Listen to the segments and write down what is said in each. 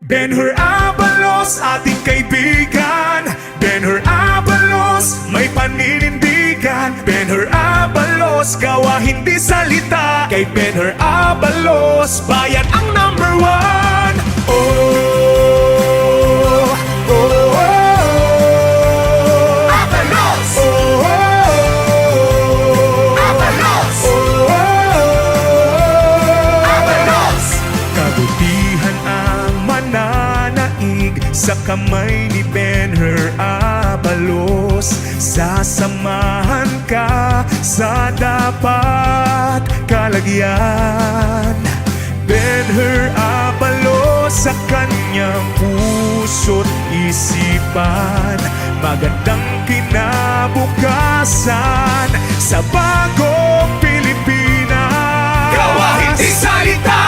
Benhur Abalos, ating kaibigan. Benhur Abalos, may paninindigan. Benhur Abalos, gawa hindi salita. Kay Benhur Abalos, bayan ang number one. Oh, oh, oh, Abalos! Oh, oh, Abalos! Oh, Abalos! Kabutihan ang mananaig sa kamay ni Benhur Abalos. Sasamahan ka sa dapat kalagyan. Benhur Abalos, sa kanyang puso't isipan, magandang kinabukasan sa bagong Pilipinas. Gawa hindi salita,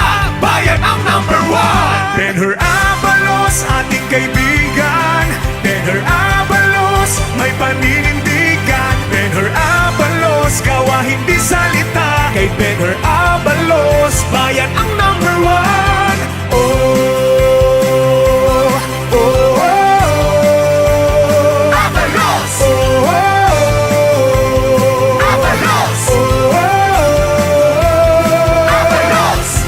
bayan ang number one. Benhur Abalos, ating kaibigan. Benhur Abalos, may paninindigan. Benhur Abalos, gawa hindi salita. Kay Benhur Abalos, bayan ang number one. Oh, oh, oh, Abalos! Oh, oh, Abalos! Oh, Abalos!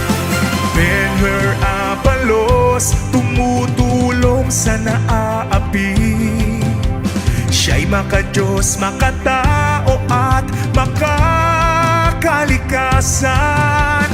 Benhur Abalos, tumutulong sa naaapi. Siya'y makadiyos, makatao at makakalikasan.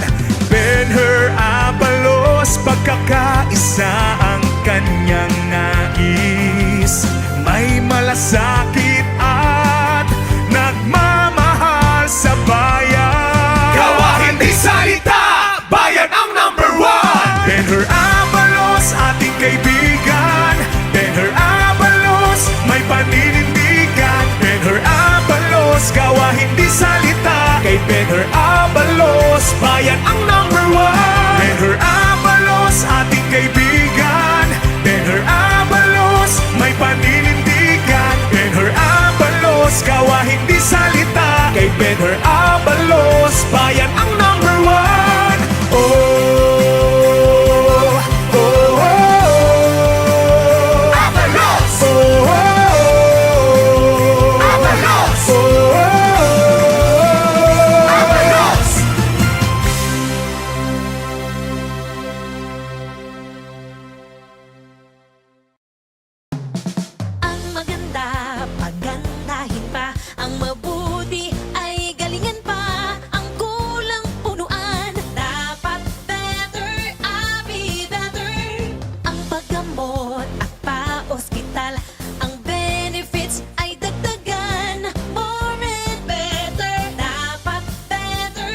Benhur Abalos, pagkakaisa ang kanyang nais. May malasakit at nagmamahal sa bayan. Gawa hindi salita, bayan ang number one. Benhur Abalos, ating kaibigan. Benhur Abalos, may paninindigan. Benhur Abalos, gawa hindi salita. Kay Benhur Abalos, bayan ang number one. Benhur Abalos, ating kaibigan. Benhur Abalos, may paninindigan. Benhur Abalos, gawa hindi salita. Kay Benhur Abalos, bayan ang number one. Oh, oh, oh, Abalos! Oh, oh, Abalos! Oh, Abalos! Ang maganda, pagandahin pa. Ang mabuti ay galingan pa. Ang kulang punuan, dapat better, be better. Ang paggamot at pa-ospital, ang benefits ay dagdagan. More and better, dapat better,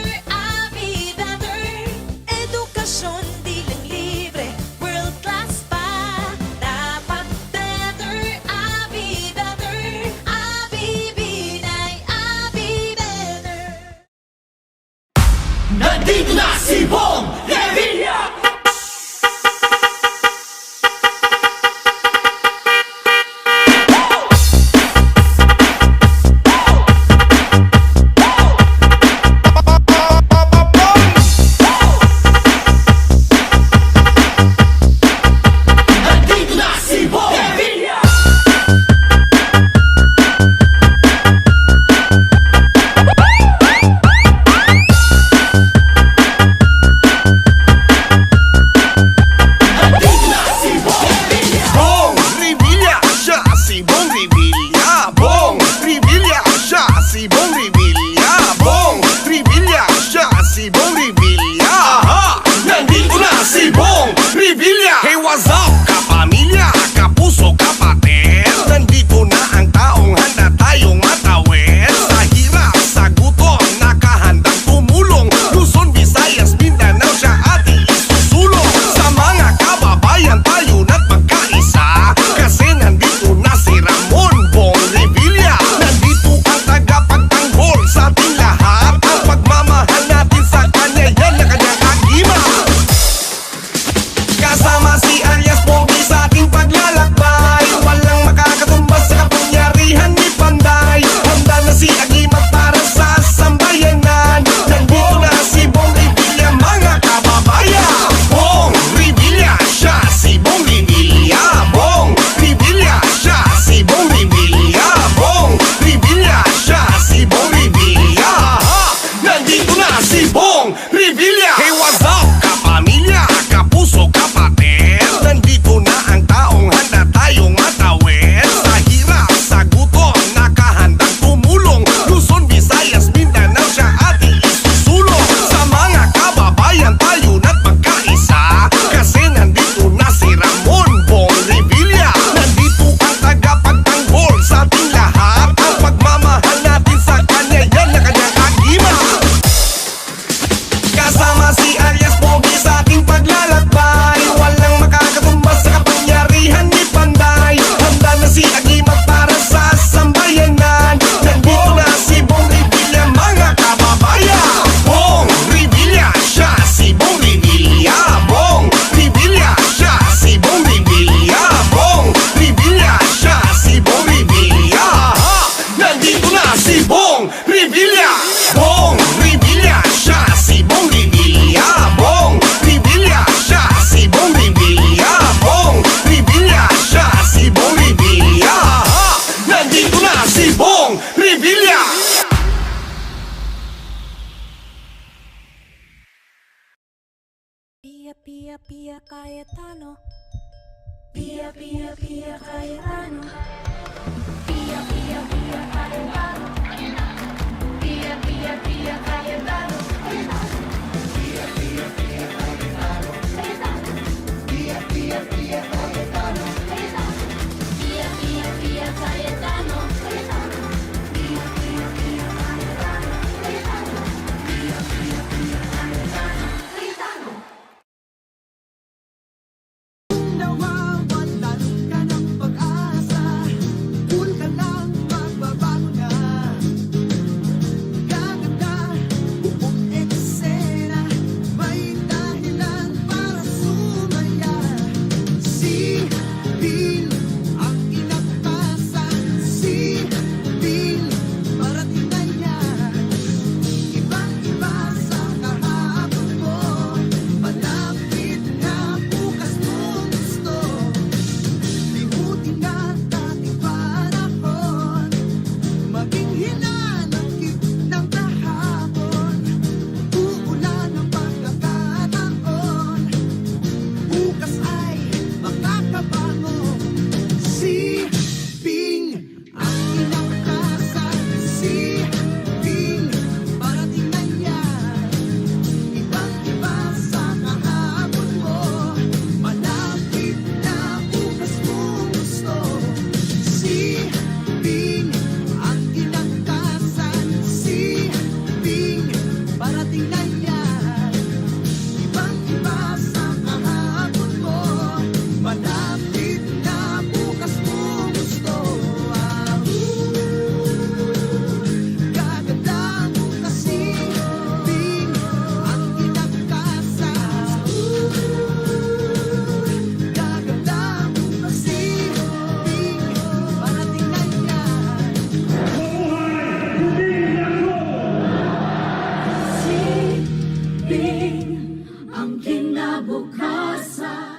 be better. Edukasyon di lang libre, world class pa. Dapat better, be better. Binay, be better. Nandito na si Bong Revilla! Nandito na si Bong Revilla! si Bong Revilla. Bong Revilla, siya si Bong Revilla. Bong Revilla, siya si Bong Revilla. Bong Revilla, siya si Bong Revilla. Ha! Nandito na si Bong Revilla. Pia, Pia, Pia Cayetano. Pia, Pia, Pia Cayetano. Pia, Pia, Pia Cayetano. Pia, Pia, Pia Cayetano. Pia, Pia, Pia Cayetano. Pia, Pia, Pia Cayetano. Pia, Pia, Pia Cayetano. Pia, Pia, Pia Cayetano. Pia, Pia, Pia Cayetano. Nawawalan ka ng pag-asa, kung ka lang magbabago na. Gaganda, buong eksena, may dahilan para sumaya. Si Bill ang inakasan, si Bill parating na yan. Ibang-iba sa kahapon mo, malapit na bukas mong gusto. Limutin na dating panahon, maging hinanakit ng kahapon. Uulan ang pagkakataon, bukas ay makakabangon. Si Bing ang inakasan, si Bing parating na yan. Ibang-iba sa kahapon mo, malapit na bukas mong gusto. Si Bing ang inakasan, si Bing parating na yan. Ibang-iba sa kahapon mo, malapit na bukas mong gusto. Gaganda mo kasi, Bing ang inakasan. Gaganda mo kasi, Bing parating na yan. Si Bing ang kinabukasan.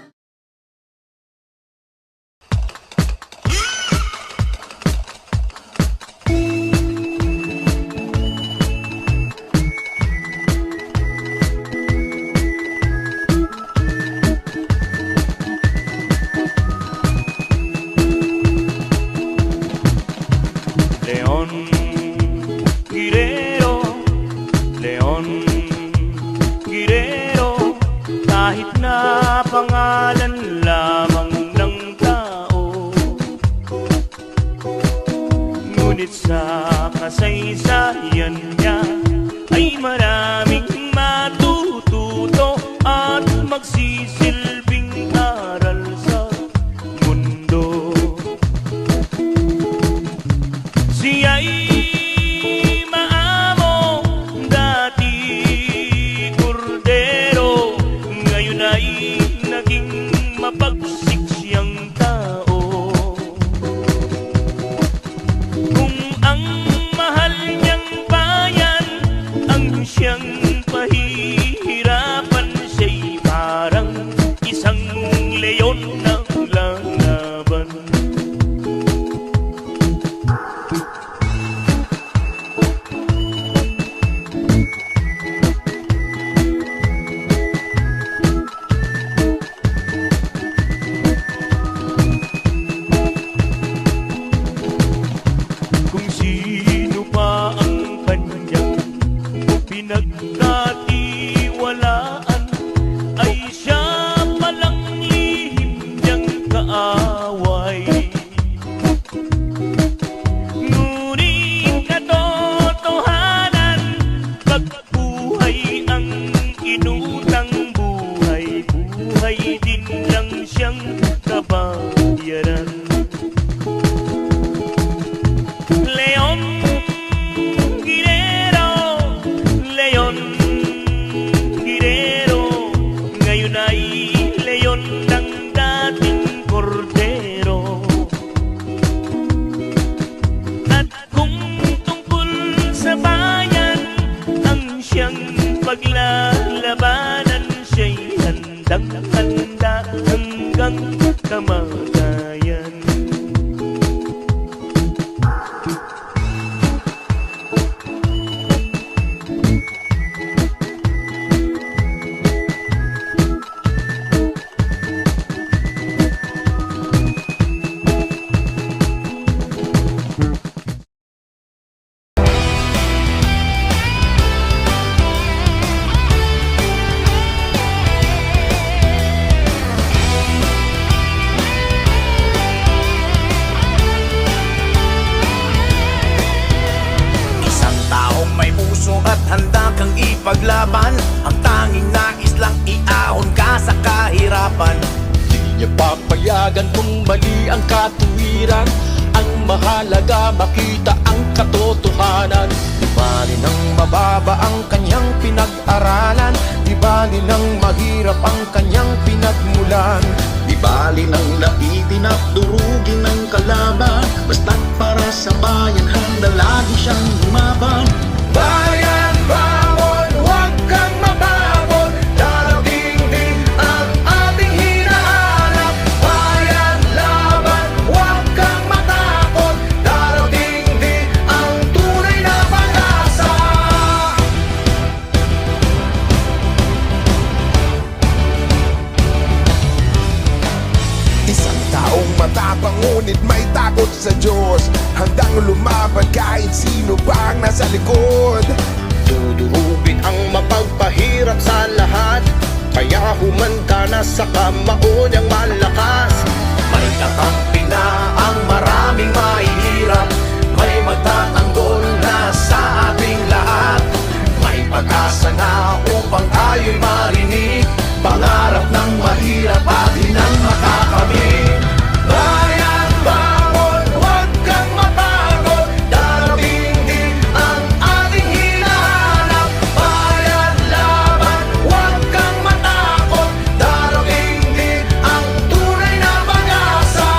Leon Guerrero, Leon Guerrero, kahit na pangalan lamang ng tao, ngunit sa kasaysayan niya ay maraming matututo at magsisilbing aral sa mundo. Siya'y maamo, dati kordero, ngayon ay naging mapagsik siyang tao. Kung ang mahal niyang bayan ang siyang pahihirapan, siya'y parang isang leon na lalaban. Kung sino pa ang kanyang pinagkatiwalaan, ay siya palang lihim niyang kaaway. Ngunit katotohanan, pagbuhay ang inutang buhay, buhay din lang siyang kabayaran. Leon paglalabanan siya'y handang-handa hanggang kamatayan. Isang taong may puso at handa kang ipaglaban. Ang tanging nais lang iahon ka sa kahirapan. Di niya papayagan kung mali ang katuwiran. Ang mahalaga makita ang katotohanan. Di bali nang mababa ang kanyang pinag-aralan. Di bali nang mahirap ang kanyang pinagmulan. Di bali nang laitin at durugin ng kalaban. Basta't para sa bayan handa lagi siyang lumaban. Bayan, bangon, huwag kang mababon. Darating din ang ating hinahanap. Bayan, laban, huwag kang matakot. Darating din ang tunay na pag-asa. Isang taong matapang ngunit may takot sa Diyos. Handang lumaban kahit sino pa ang nasa likod. Dudurugin ang mapagpahirap sa lahat. Kaya humanda na sa kamao niyang malakas. May kakampi na ang maraming mahihirap. May magtatanggol na sa ating lahat. May pag-asa na upang tayo'y marinig. Pangarap ng mahirap atin ang makakamit. Bayan, bangon, huwag kang mapagod. Darating din ang ating hinahanap. Bayan, laban, huwag kang matakot. Darating din ang tunay na pag-asa.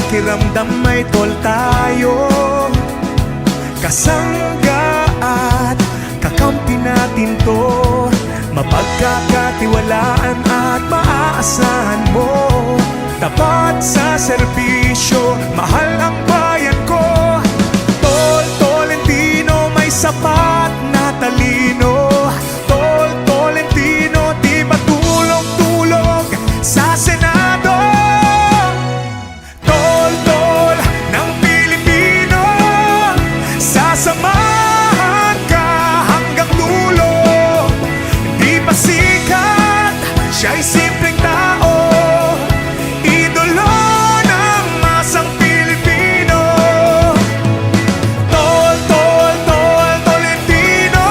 pakiramdam may tol tayo, kasangga at kakampi natin to. Mapagkakatiwalaan at maaasahan mo, tapat sa serbisyo, mahal ang bayan ko. Tol Tolentino, may sapat na talino. Tol Tolentino, di ba tulong-tulong sa Senado? Tol ng Pilipino, sasamahan ka hanggang dulo. Di pa sikat, siya'y simpleng tao, idolo ng masang Pilipino. Tol Tolentino,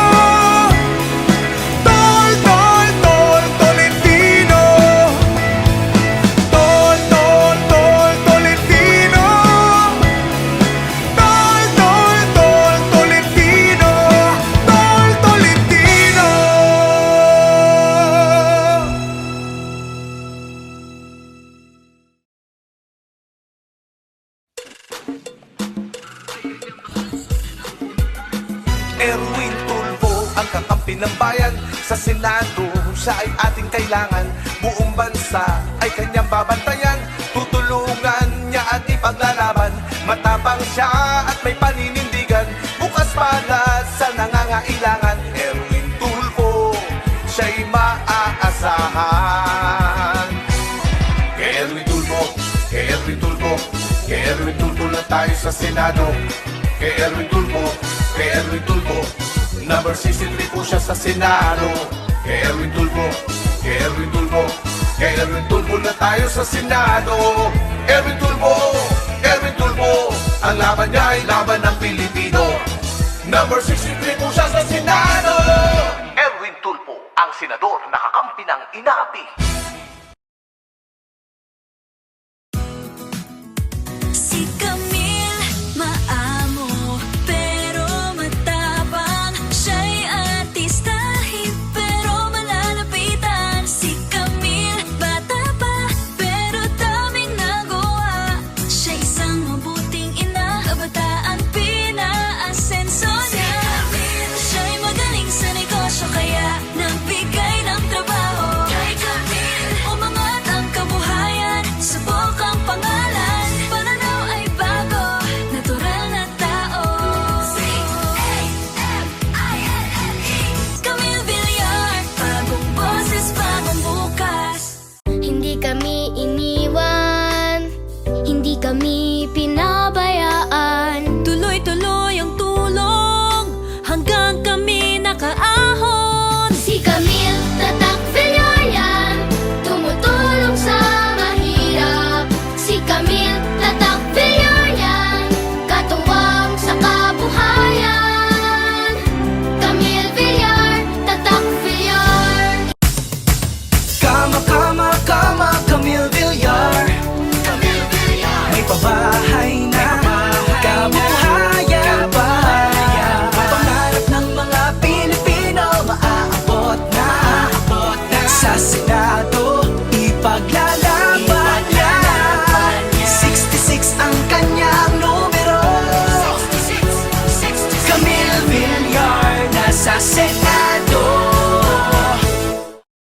Tol Tolentino, Tol Tolentino, Tol Tolentino, Tol Tolentino. Erwin Tulfo, ang kakampi ng bayan sa Senado. Siya ay ating kailangan, buong bansa ay kanyang babantayan. Tutulungan niya at ipaglalaban, matapang siya at may paninindigan. Bukas palad sa nangangailangan, Erwin Tulfo, siya'y maaasahan. Kay Erwin Tulfo, kay Erwin Tulfo, kay Erwin Tulfo na tayo sa Senado. Kay Erwin Tulfo, kay Erwin Tulfo, number 63 po siya sa Senado. Kay Erwin Tulfo, kay Erwin Tulfo, kay Erwin Tulfo na tayo sa Senado. Erwin Tulfo, Erwin Tulfo, ang laban niya ay laban ng Pilipino. Number 63 po siya sa Senado.